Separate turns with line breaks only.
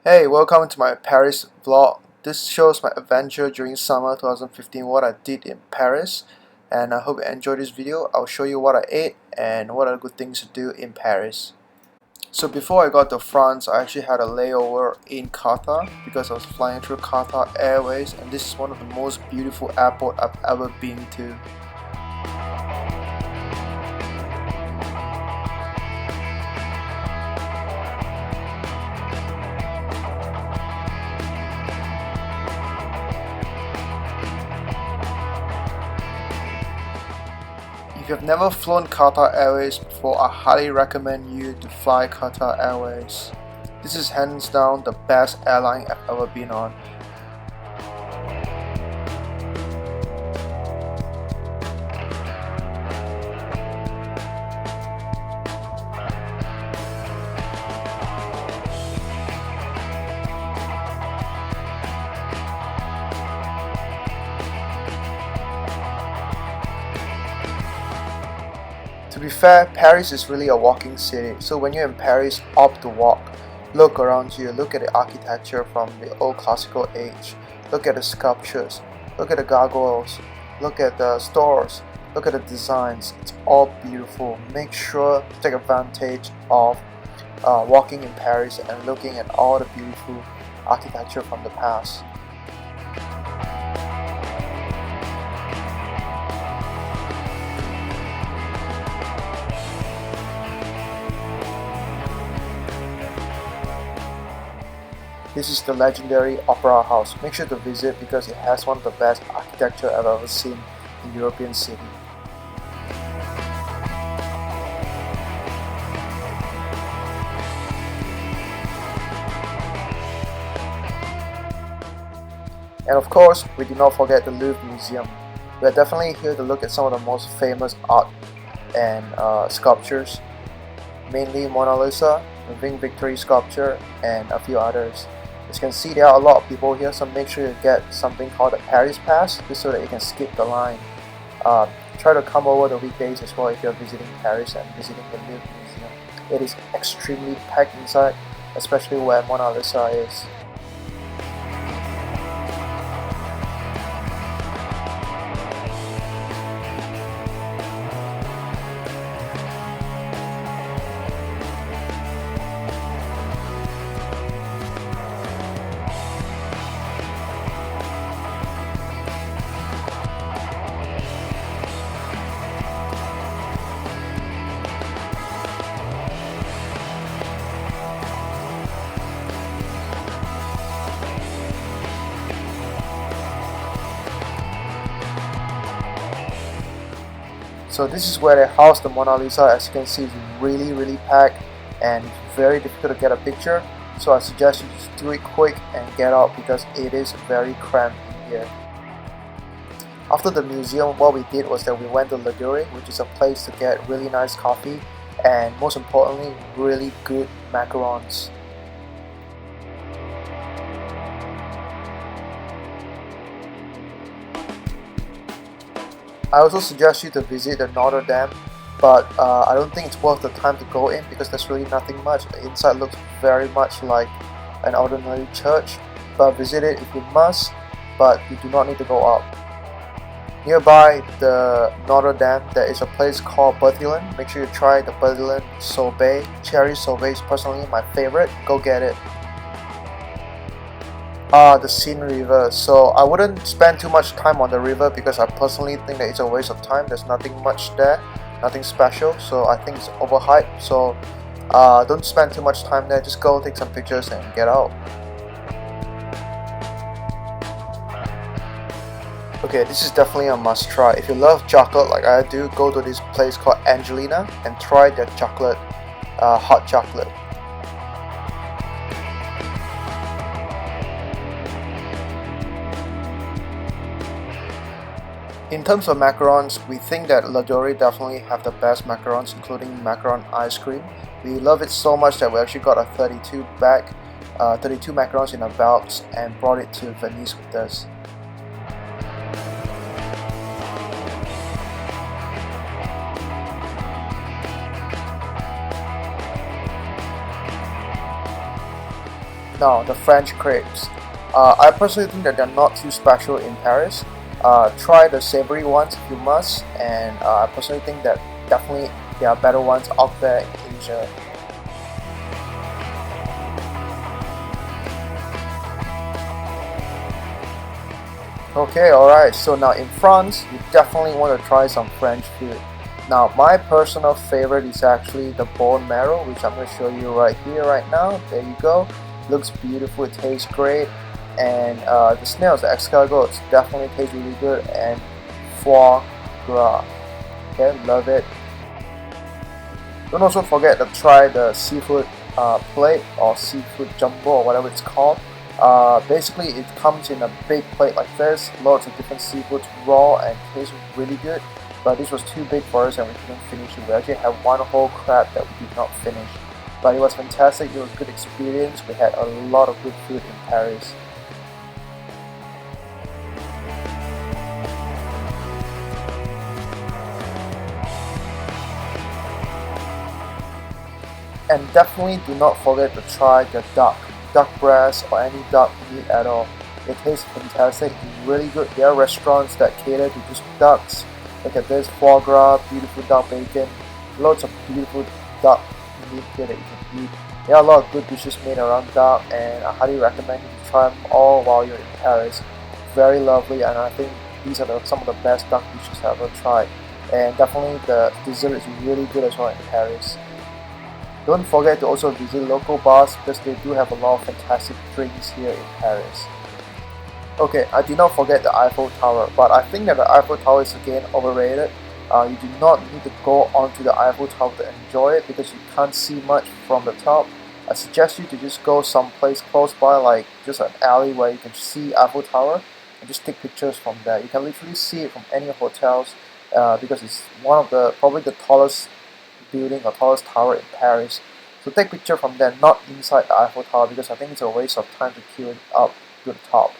Hey, welcome to my Paris vlog. This shows my adventure during summer 2015, what I did in Paris, and I hope you enjoyed this video. I'll show you what I ate and what are good things to do in Paris. So before I got to France, I actually had a layover in Qatar because I was flying through Qatar Airways, and this is one of the most beautiful airports I've ever been to. If you've never flown Qatar Airways before, I highly recommend you to fly Qatar Airways. This is hands down the best airline I've ever been on. To be fair, Paris is really a walking city, so when you're in Paris, opt to walk. Look around you, look at the architecture from the old classical age, look at the sculptures, look at the gargoyles, look at the stores, look at the designs. It's all beautiful. Make sure to take advantage of walking in Paris and looking at all the beautiful architecture from the past. This is the legendary Opera House. Make sure to visit because it has one of the best architecture I've ever seen in a European city. And of course, we did not forget the Louvre Museum. We are definitely here to look at some of the most famous art and sculptures, mainly Mona Lisa, the Ring Victory sculpture, and a few others. As you can see, there are a lot of people here, so make sure you get something called a Paris Pass, just so that you can skip the line. Try to come over the weekdays as well if you're visiting Paris and visiting the Louvre Museum. It is extremely packed inside, especially where Mona Lisa is. So this is where they house the Mona Lisa. As you can see, it's really packed and it's very difficult to get a picture. So I suggest you just do it quick and get out because it is very cramped in here. After the museum, what we did was that we went to La Durée, which is a place to get really nice coffee and most importantly, really good macarons. I also suggest you to visit the Notre Dame, but I don't think it's worth the time to go in because there's really nothing much. The inside looks very much like an ordinary church, but visit it if you must, but you do not need to go up. Nearby the Notre Dame, there is a place called Bertillon. Make sure you try the Bertillon sorbet. Cherry sorbet is personally my favorite. Go get it. The Seine River. So I wouldn't spend too much time on the river because I personally think that it's a waste of time. There's nothing much there, nothing special, so I think it's overhyped. So don't spend too much time there. Just go take some pictures and get out. Okay, this is definitely a must try. If you love chocolate like I do, go to this place called Angelina and try their chocolate, hot chocolate. In terms of macarons, we think that La Durée definitely have the best macarons, including macaron ice cream. We love it so much that we actually got a 32 macarons in a box and brought it to Venice with us. Now, the French crepes. I personally think that they're not too special in Paris. Try the savory ones if you must, and I personally think that definitely there are better ones out there in Asia. Okay, alright, so now in France, you definitely want to try some French food. Now, my personal favorite is actually the bone marrow, which I'm going to show you right here, right now. There you go. Looks beautiful, it tastes great. And the snails, the escargots, definitely taste really good. And foie gras. Okay, love it. Don't also forget to try the seafood plate or seafood jumbo or whatever it's called. Basically, it comes in a big plate like this, lots of different seafoods, raw and tastes really good. But this was too big for us and we couldn't finish it. We actually had one whole crab that we did not finish. But it was fantastic, it was a good experience. We had a lot of good food in Paris. And definitely do not forget to try the duck breast or any duck meat at all. It tastes fantastic, it's really good. There are restaurants that cater to just ducks. Look at this, foie gras, beautiful duck bacon, lots of beautiful duck meat here that you can eat. There are a lot of good dishes made around duck and I highly recommend you to try them all while you're in Paris. Very lovely and I think these are some of the best duck dishes I've ever tried. And definitely the dessert is really good as well in Paris. Don't forget to also visit local bars because they do have a lot of fantastic drinks here in Paris. Okay, I did not forget the Eiffel Tower, but I think that the Eiffel Tower is again overrated. You do not need to go onto the Eiffel Tower to enjoy it because you can't see much from the top. I suggest you to just go someplace close by, like just an alley where you can see Eiffel Tower and just take pictures from there. You can literally see it from any hotels because it's one of the probably the tallest building or tallest tower in Paris. So take picture from there, not inside the Eiffel Tower because I think it's a waste of time to queue it up to the top.